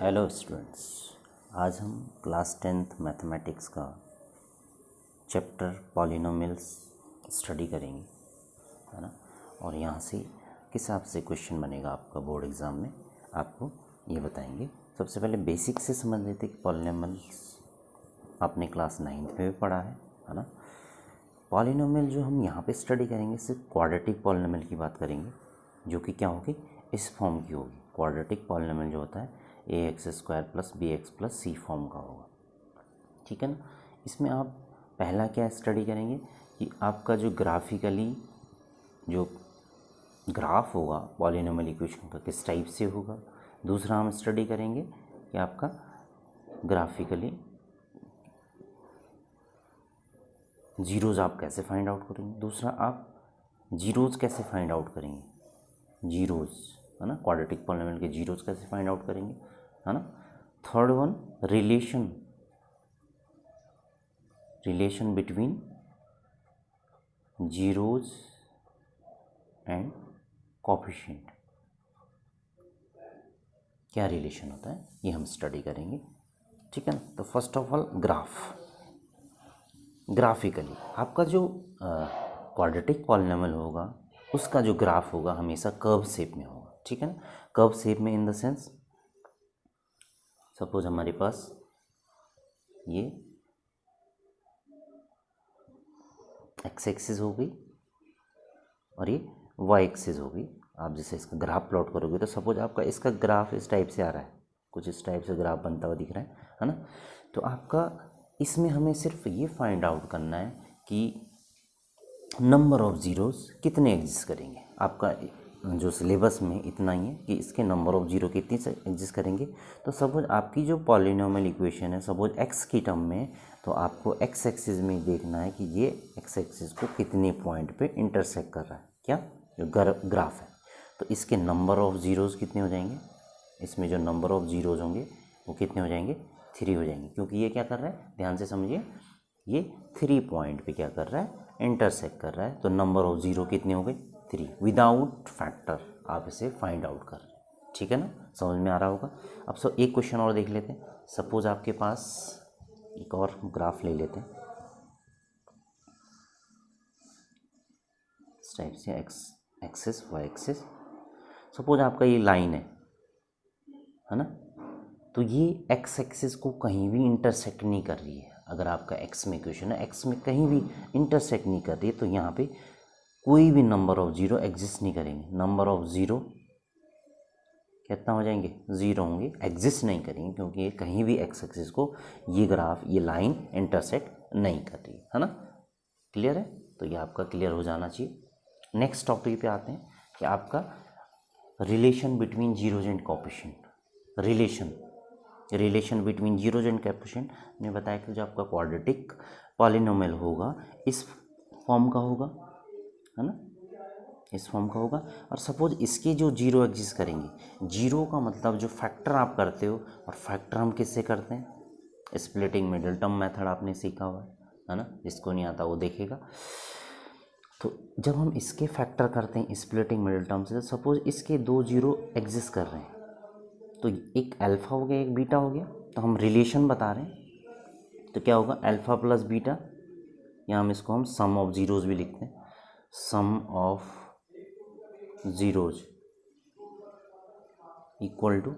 Hello students, आज हम class 10th mathematics का चैप्टर पॉलिनोमियल्स स्टडी करेंगे, है ना। और यहाँ से किस हिसाब से क्वेश्चन बनेगा आपका बोर्ड एग्ज़ाम में, आपको ये बताएंगे। सबसे पहले बेसिक से समझ लेते कि पॉलिनोमियल्स आपने क्लास 9th में भी पढ़ा है ना। पॉलिनोमियल जो हम यहाँ पे स्टडी करेंगे सिर्फ क्वाड्रेटिक पॉलिनोमियल की बात करेंगे, जो कि क्या होगी, इस फॉर्म की होगी। क्वाड्रेटिक पॉलिनोमियल जो होता है ax² + bx + c फॉर्म का होगा, ठीक है ना। इसमें आप पहला क्या स्टडी करेंगे कि आपका जो ग्राफिकली जो ग्राफ होगा पॉलिनोमियल इक्वेशन का किस टाइप से होगा। दूसरा हम स्टडी करेंगे कि आपका ग्राफिकली जीरोज़ आप कैसे फाइंड आउट करेंगे। दूसरा आप जीरोज़ कैसे फाइंड आउट करेंगे, जीरोज़, है ना। क्वाड्रेटिक पॉलिनोमियल के जीरोज़ कैसे फाइंड आउट करेंगे, है ना। Third one, relation between zeros and coefficient, क्या रिलेशन होता है ये हम स्टडी करेंगे, ठीक है ना। तो फर्स्ट ऑफ ऑल ग्राफिकली आपका जो क्वाड्रेटिक पॉलिनोमियल होगा उसका जो ग्राफ होगा हमेशा कर्व शेप में होगा, ठीक है ना। कर्व शेप में इन द सेंस, सपोज हमारे पास ये एक्स एक्सिस हो गई और ये वाई एक्सिस हो गई। आप जैसे इसका ग्राफ प्लॉट करोगे तो सपोज आपका इसका ग्राफ इस टाइप से आ रहा है, कुछ इस टाइप से ग्राफ बनता हुआ दिख रहा है ना। तो आपका इसमें हमें सिर्फ ये फाइंड आउट करना है कि नंबर ऑफ ज़ीरोज़ कितने एग्जिस्ट करेंगे। आपका जो सिलेबस में इतना ही है कि इसके नंबर ऑफ ज़ीरो कितने से एग्जिस्ट करेंगे। तो सपोज आपकी जो पॉलिनोमियल इक्वेशन है सपोज एक्स की टर्म में, तो आपको एक्स एक्सिस में देखना है कि ये एक्स एक्सिस को कितने पॉइंट पे इंटरसेक्ट कर रहा है, क्या जो ग्राफ है। तो इसके नंबर ऑफ ज़ीरोज़ कितने हो जाएंगे, इसमें जो नंबर ऑफ ज़ीरोज़ होंगे वो कितने हो जाएंगे, 3 हो जाएंगे, क्योंकि ये क्या कर रहा है, ध्यान से समझिए, ये 3 पॉइंट पे क्या कर रहा है, इंटरसेक्ट कर रहा है। तो नंबर ऑफ ज़ीरो कितने हो गए, 3, विदाउट फैक्टर आप इसे फाइंड आउट कर रहे हैं, ठीक है ना। समझ में आ रहा होगा। अब एक क्वेश्चन और देख लेते हैं। सपोज आपके पास एक और ग्राफ ले लेते हैं इस टाइप से, X axis Y axis. Suppose आपका ये लाइन है ना। तो ये एक्स एक्सिस को कहीं भी इंटरसेक्ट नहीं कर रही है। अगर आपका एक्स में इक्वेशन है, एक्स में कहीं भी इंटरसेक्ट नहीं कर रही है, तो यहाँ पे कोई भी नंबर ऑफ ज़ीरो एग्जिस्ट नहीं करेंगे। नंबर ऑफ ज़ीरो कितना हो जाएंगे, 0 होंगे, एग्जिस्ट नहीं करेंगे, क्योंकि ये कहीं भी एक्स एक्सिस को ये ग्राफ ये लाइन इंटरसेक्ट नहीं कर रही है ना। क्लियर है, तो ये आपका क्लियर हो जाना चाहिए। नेक्स्ट टॉपिक पे आते हैं कि आपका relation between zeros and coefficient. Relation between zeros and coefficient ने बताया कि जो आपका क्वाड्रेटिक पॉलिनोमियल होगा इस फॉर्म का होगा, है ना, इस फॉर्म का होगा। और सपोज इसके जो जीरो एग्जिस्ट करेंगे, जीरो का मतलब जो फैक्टर आप करते हो, और फैक्टर हम किससे करते हैं, स्प्लिटिंग मिडिल टर्म मेथड आपने सीखा हुआ है ना। जिसको नहीं आता वो देखेगा। तो जब हम इसके फैक्टर करते हैं स्प्लिटिंग मिडिल टर्म से, सपोज इसके 2 जीरो एग्जिस्ट कर रहे हैं, तो एक अल्फ़ा हो गया एक बीटा हो गया, तो हम रिलेशन बता रहे हैं। तो क्या होगा, अल्फ़ा प्लस बीटा, या हम इसको हम सम ऑफ ज़ीरोज़ भी लिखते हैं, sum of zeros equal to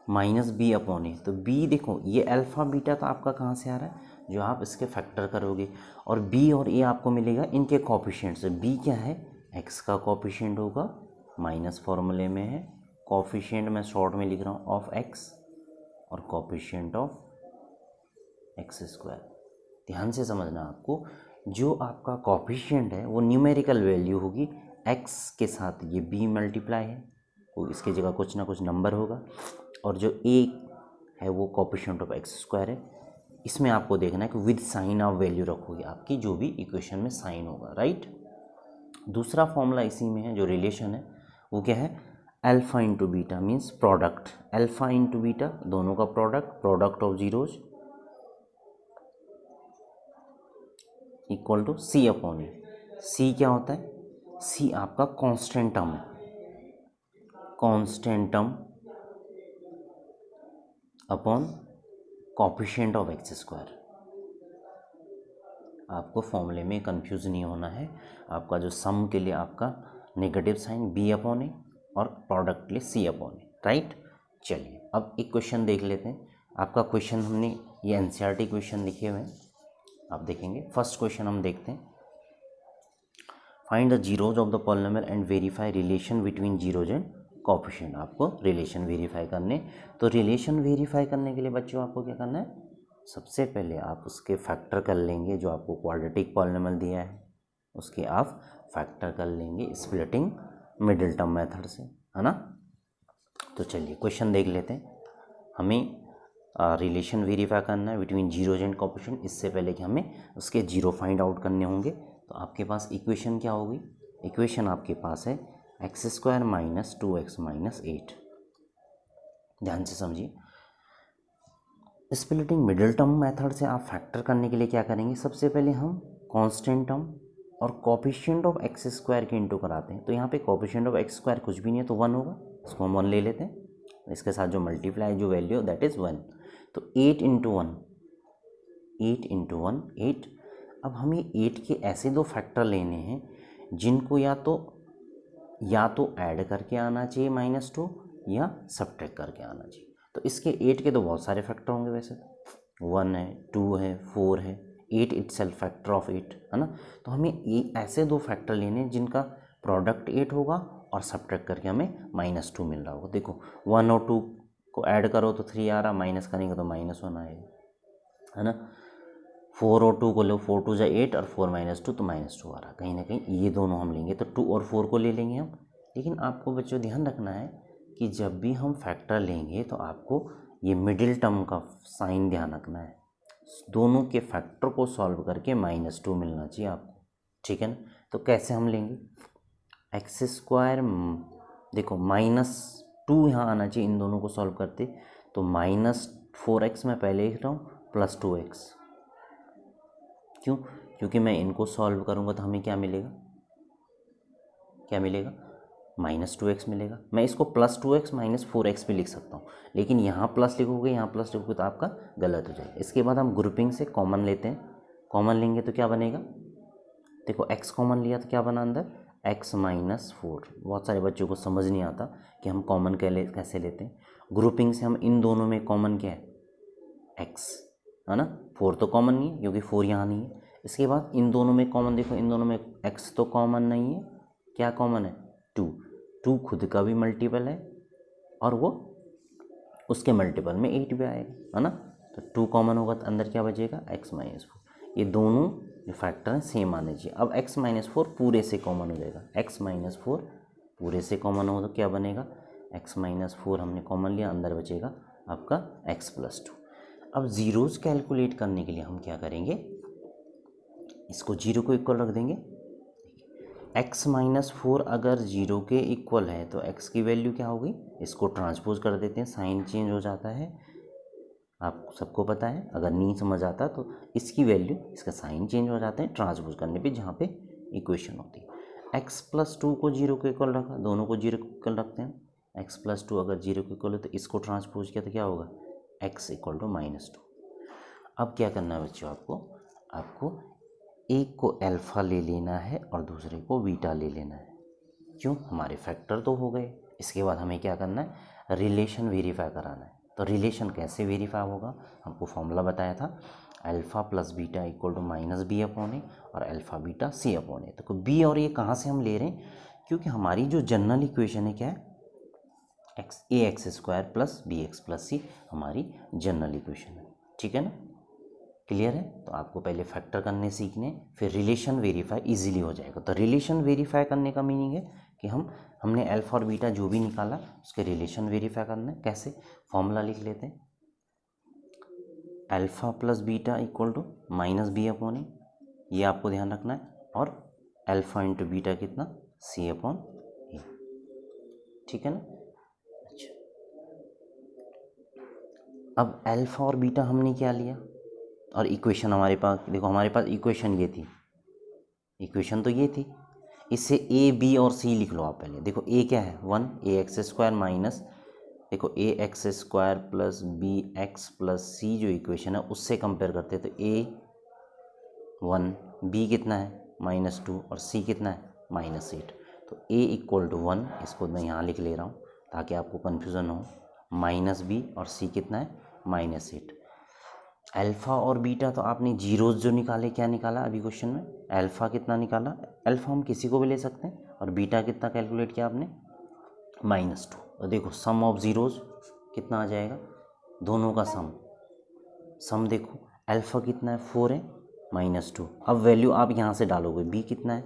minus b upon a. तो बी देखो, ये अल्फ़ा बीटा तो आपका कहाँ से आ रहा है, जो आप इसके फैक्टर करोगे, और बी और ए आपको मिलेगा इनके कोफिशिएंट से। बी क्या है, एक्स का कोफिशिएंट होगा, माइनस फॉर्मूले में है, कोफिशिएंट मैं शॉर्ट में लिख रहा हूँ ऑफ एक्स, और कोफिशिएंट ऑफ एक्स स्क्वायर। ध्यान से समझना, आपको जो आपका कोफिशिएंट है वो न्यूमेरिकल वैल्यू होगी, एक्स के साथ ये बी मल्टीप्लाई है, वो इसकी जगह कुछ ना कुछ नंबर होगा, और जो ए है वो कोफिशिएंट ऑफ एक्स स्क्वायर है। इसमें आपको देखना है कि विद साइन आप वैल्यू रखोगे, आपकी जो भी इक्वेशन में साइन होगा, राइट। दूसरा फॉर्मूला इसी में है, जो रिलेशन है वो क्या है, alpha into beta means product, alpha into beta दोनों का product of zeros equal to C upon A. C क्या होता है, सी आपका कांस्टेंट टर्म है, constant term upon coefficient of X square. आपको फॉर्मूले में कंफ्यूज नहीं होना है। आपका जो सम के लिए आपका नेगेटिव साइन बी अपॉन ए और प्रोडक्ट के लिए सी अपॉन ए, राइट। चलिए अब एक क्वेश्चन देख लेते हैं। आपका क्वेश्चन हमने ये एनसीईआरटी क्वेश्चन लिखे हुए हैं, आप देखेंगे। फर्स्ट क्वेश्चन हम देखते हैं, find the zeros of the polynomial and verify relation between zeros and coefficient. आपको रिलेशन वेरीफाई करने, तो रिलेशन वेरीफाई करने के लिए बच्चों आपको क्या करना है, सबसे पहले आप उसके फैक्टर कर लेंगे। जो आपको क्वाड्रेटिक पॉलिनोमियल दिया है उसके आप फैक्टर कर लेंगे स्प्लिटिंग मिडिल टर्म मेथड से, है ना। तो चलिए क्वेश्चन देख लेते हैं। हमें रिलेशन वेरीफाई करना है बिटवीन जीरोज एंड कोफिशिएंट। इससे पहले कि हमें उसके जीरो फाइंड आउट करने होंगे, तो आपके पास इक्वेशन क्या होगी, इक्वेशन आपके पास है x square minus 2x minus 8। ध्यान से समझिए, स्प्लिटिंग मिडिल टर्म मेथड से आप फैक्टर करने के लिए क्या करेंगे, सबसे पहले हम कांस्टेंट टर्म और कोफिशिएंट ऑफ एक्स स्क्वायर के इंटू कराते हैं। तो यहाँ पे कोफिशिएंट ऑफ एक्स स्क्वायर कुछ भी नहीं है तो 1 होगा, इसको हम 1 ले लेते हैं। इसके साथ जो मल्टीप्लाई जो वैल्यू दैट इज़ 1। तो 8 इंटू 1, 8 इंटू 1 8। अब हमें 8 के ऐसे दो फैक्टर लेने हैं जिनको या तो ऐड करके आना चाहिए -2 या सब्ट्रैक्ट करके आना चाहिए। तो इसके 8 के तो बहुत सारे फैक्टर होंगे, वैसे 1 है, 2 है, 4 है, 8 इटसेल्फ फैक्टर ऑफ 8, है ना। तो हमें ऐसे दो फैक्टर लेने हैं जिनका प्रोडक्ट 8 होगा और सब्ट्रैक्ट करके हमें -2 मिल रहा होगा। देखो 1 और 2 को ऐड करो तो 3 आ रहा, माइनस करेंगे तो -1 आएगा, है ना। 4 और 2 को लो, 4 2 = 8 और 4 - 2 तो -2 आ रहा। कहीं ना कहीं ये दोनों हम लेंगे तो 2 और 4 को ले लेंगे हम। लेकिन आपको बच्चों ध्यान रखना है कि जब भी हम फैक्टर लेंगे तो आपको ये मिडिल टर्म का साइन ध्यान रखना है। दोनों के फैक्टर को सॉल्व करके -2 मिलना चाहिए आपको, ठीक है ना। तो कैसे हम लेंगे, एक्स स्क्वायर, देखो -2 यहाँ आना चाहिए इन दोनों को सॉल्व करते। तो -4x मैं पहले लिख रहा हूँ प्लस 2x। क्यों, क्योंकि मैं इनको सॉल्व करूँगा तो हमें क्या मिलेगा, क्या मिलेगा, -2x मिलेगा। मैं इसको +2x -4x भी लिख सकता हूँ, लेकिन यहाँ प्लस लिखोगे यहाँ प्लस लिखोगे तो आपका गलत हो जाएगा। इसके बाद हम ग्रुपिंग से कॉमन लेते हैं। कॉमन लेंगे तो क्या बनेगा, देखो x कॉमन लिया तो क्या बना अंदर, x -4। बहुत सारे बच्चों को समझ नहीं आता कि हम कॉमन कैसे लेते हैं। ग्रुपिंग से हम इन दोनों में कॉमन क्या है, x, है ना। 4 तो कॉमन नहीं है क्योंकि 4 यहाँ नहीं है। इसके बाद इन दोनों में कॉमन, देखो इन दोनों में x तो कॉमन नहीं है, क्या कॉमन है, 2 खुद का भी मल्टीपल है और वो उसके मल्टीपल में 8 भी आएगा, है ना। तो 2 कॉमन होगा तो अंदर क्या बचेगा, x -4। ये दोनों जो फैक्टर हैं सेम आने चाहिए। अब x -4 पूरे से कॉमन हो जाएगा, x -4 पूरे से कॉमन हो तो क्या बनेगा, x -4 हमने कॉमन लिया, अंदर बचेगा आपका x + 2। अब जीरोज़ कैलकुलेट करने के लिए हम क्या करेंगे, इसको 0 को इक्वल रख देंगे। x -4 अगर 0 के इक्वल है तो x की वैल्यू क्या होगी, इसको ट्रांसपोज कर देते हैं, साइन चेंज हो जाता है, आप सबको पता है। अगर नहीं समझ आता तो इसकी वैल्यू, इसका साइन चेंज हो जाते हैं ट्रांसपोज करने पे, जहाँ पे इक्वेशन होती है। x + 2 को 0 के इक्वल रखा, दोनों को 0 के इक्वल रखते हैं। x + 2 अगर 0 के इक्वल है तो इसको ट्रांसपोज किया तो क्या होगा, x = -2। अब क्या करना है बच्चों, आपको एक को अल्फ़ा ले लेना है और दूसरे को बीटा ले लेना है। क्यों, हमारे फैक्टर तो हो गए। इसके बाद हमें क्या करना है, रिलेशन वेरीफाई कराना है। तो रिलेशन कैसे वेरीफाई होगा, हमको फॉर्मूला बताया था, अल्फ़ा + बीटा = -b/a और अल्फ़ा बीटा c/a। तो b और ये कहाँ से हम ले रहे हैं, क्योंकि हमारी जो जनरल इक्वेशन है क्या है, ax² + bx + c हमारी जनरल इक्वेशन है, ठीक है ना। क्लियर है। तो आपको पहले फैक्टर करने सीखने, फिर रिलेशन वेरीफाई इजीली हो जाएगा। तो रिलेशन वेरीफाई करने का मीनिंग है कि हमने अल्फा और बीटा जो भी निकाला उसके रिलेशन वेरीफाई करना है। कैसे, फॉर्मूला लिख लेते हैं, अल्फ़ा + बीटा = -b/a, ये आपको ध्यान रखना है, और अल्फ़ा × बीटा कितना, c/a, ठीक है ना। अच्छा, अब अल्फ़ा और बीटा हमने क्या लिया, और इक्वेशन हमारे पास, देखो हमारे पास इक्वेशन ये थी, इक्वेशन तो ये थी। इससे a b और c लिख लो आप पहले। देखो a क्या है, 1, ax² माइनस देखो a x square plus b x plus c जो इक्वेशन है उससे कंपेयर करते हैं, तो A1 B कितना है -2 और C कितना है -8, तो A = 1, इसको मैं यहाँ लिख ले रहा हूँ ताकि आपको कन्फ्यूज़न हो, -B और C कितना है -8। अल्फ़ा और बीटा तो आपने जीरोज़ जो निकाले, क्या निकाला अभी क्वेश्चन में, अल्फ़ा कितना निकाला, अल्फ़ा हम किसी को भी ले सकते हैं, और बीटा कितना कैलकुलेट किया आपने -2। तो देखो सम ऑफ ज़ीरोज़ कितना आ जाएगा, दोनों का सम देखो, अल्फ़ा कितना है 4 है -2। अब वैल्यू आप यहाँ से डालोगे, b कितना है,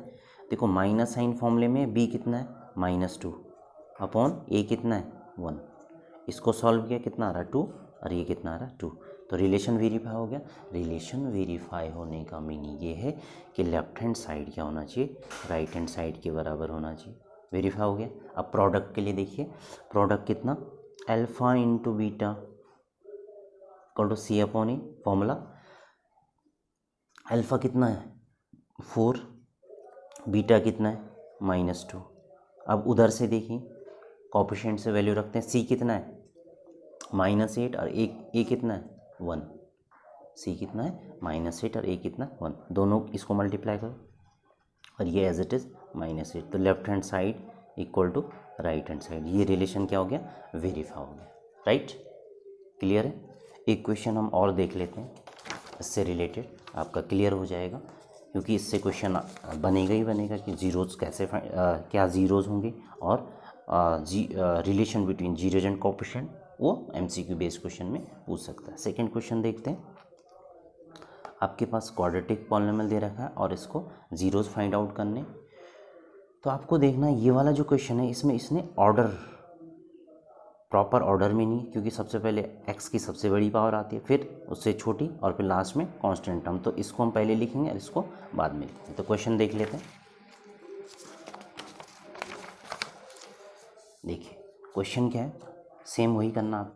देखो माइनस साइन फॉर्मूले में b कितना है -2 अपॉन a कितना है 1, इसको सॉल्व किया कितना आ रहा है 2, और ये कितना आ रहा है 2, तो रिलेशन वेरीफाई हो गया। रिलेशन वेरीफाई होने का मीनिंग ये है कि लेफ्ट हैंड साइड क्या होना चाहिए, राइट हैंड साइड के बराबर होना चाहिए। वेरीफाई हो गया। अब प्रोडक्ट के लिए देखिए, प्रोडक्ट कितना, alpha into beta equal to C upon A, formula alpha कितना है 4, बीटा कितना है -2। अब उधर से देखिए कोएफिशिएंट से वैल्यू रखते हैं, सी कितना है -8 और ए कितना है 1, सी कितना है -8 और ए कितना 1, दोनों इसको मल्टीप्लाई करो और ये एज इट इज़ -8, तो left hand side equal to right hand side, ये रिलेशन क्या हो गया, वेरीफाई हो गया। राइट, क्लियर है। एक क्वेश्चन हम और देख लेते हैं, इससे रिलेटेड आपका क्लियर हो जाएगा, क्योंकि इससे क्वेश्चन बनेगा ही बनेगा कि जीरोज़ कैसे क्या ज़ीरोज़ होंगे, और relation between zeros and coefficient, वो MCQ बेस्ड क्वेश्चन में पूछ सकता है। सेकंड क्वेश्चन देखते हैं। आपके पास क्वाड्रेटिक पॉलिनोमियल दे रखा है और इसको ज़ीरोज़ फाइंड आउट करने, तो आपको देखना ये वाला जो क्वेश्चन है इसमें इसने ऑर्डर प्रॉपर ऑर्डर में नहीं, क्योंकि सबसे पहले x की सबसे बड़ी पावर आती है, फिर उससे छोटी, और फिर लास्ट में कांस्टेंट टर्म, तो इसको हम पहले लिखेंगे और इसको बाद में लिखेंगे। तो क्वेश्चन देख लेते हैं। देखिए क्वेश्चन क्या है, सेम वही करना आप